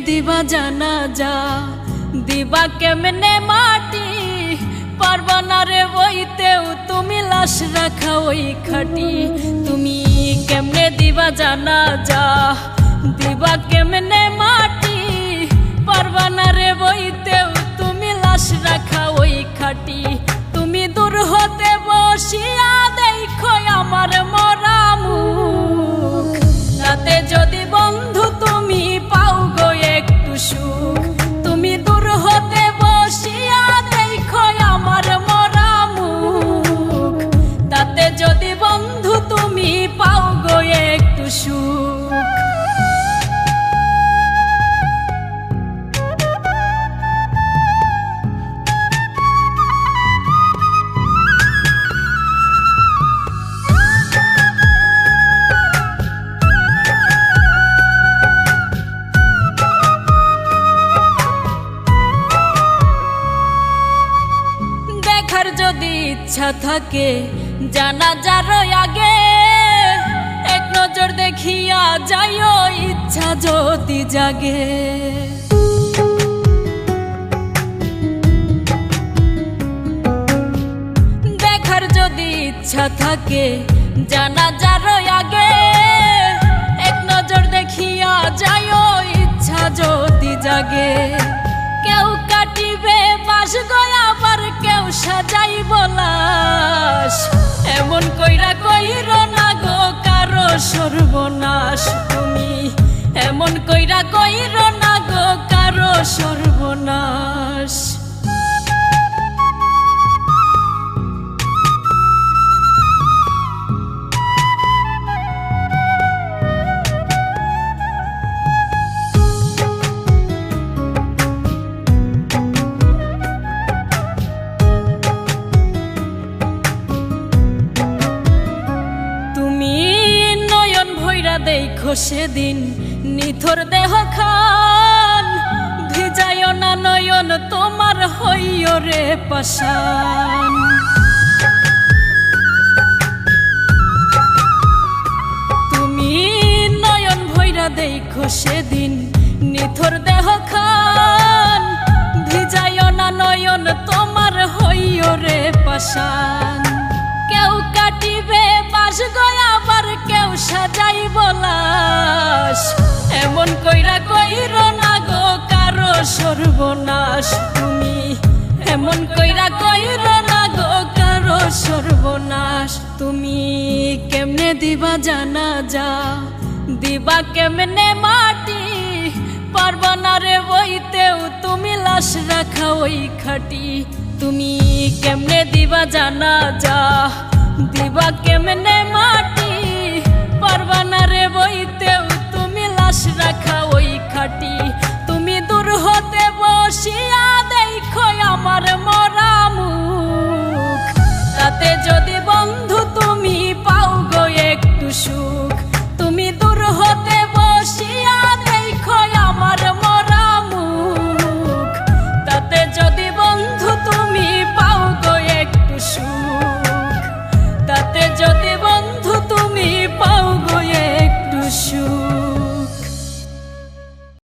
দিবা জানাজা দিবা কেমনে মাটি পারবা না রে বইতেও তুমি লাশ রাখা ওই খাটি তুমি কেমনে দিবা জানাজা দিবা কেমনে মাটি পারবা না রে বইতেও তুমি লাশ রাখা ওই খাটি তুমি দূর হতে বসিয়া দেখো আমার মরা মুখ রাতে যদি বন্ধু তুমি পাও গো একটু সুখ তুমি দূর হতে বসিয়া দেখো আমার মরা মুখ তাতে যদি বন্ধু তুমি পাও গো একটু সুখ যদি ইচ্ছা থাকে জানাজার আগে এক নজর দেখিয়া যাইও ইচ্ছা যদি জাগে দেখার যদি ইচ্ছা থাকে জানাজার আগে এক নজর দেখিয়া যাইও ইচ্ছা যদি জাগে কেউ কাটিবে বাস গয়া আবার কেউ সাজাইব লাশ এমন কইরা কইরো না গো কারো সর্বনাশ তুমি এমন কইরা কইরো না গো কারো সর্বনাশ দেখো সেদিন নিথর দেহ খান ভিজায় না নয়ন তোমার হইও রে পাশান তুমি নয়ন ভৈরা দেখো সেদিন নিথর দেহ খান ভিজায় না নয়ন তোমার হইও রে পাশান কেউ কাটিবে বাস গয়া আবার কেউ সাজাইব লাশ এমন কইরা কইরো না গো কারো সর্বনাশ তুমি এমন কইরা কইরো না গো কারো সর্বনাশ তুমি কেমনে দিবা জানাজা দিবা কেমনে মাটি পারবা না রে বইতেও তুমি লাশ রাখা ওই খাটি তুমি কেমনে দিবা জানাজা দিবা কেমনে মাটি পারবা না রে বইতেও তুমি লাশ রাখা ওই খাটি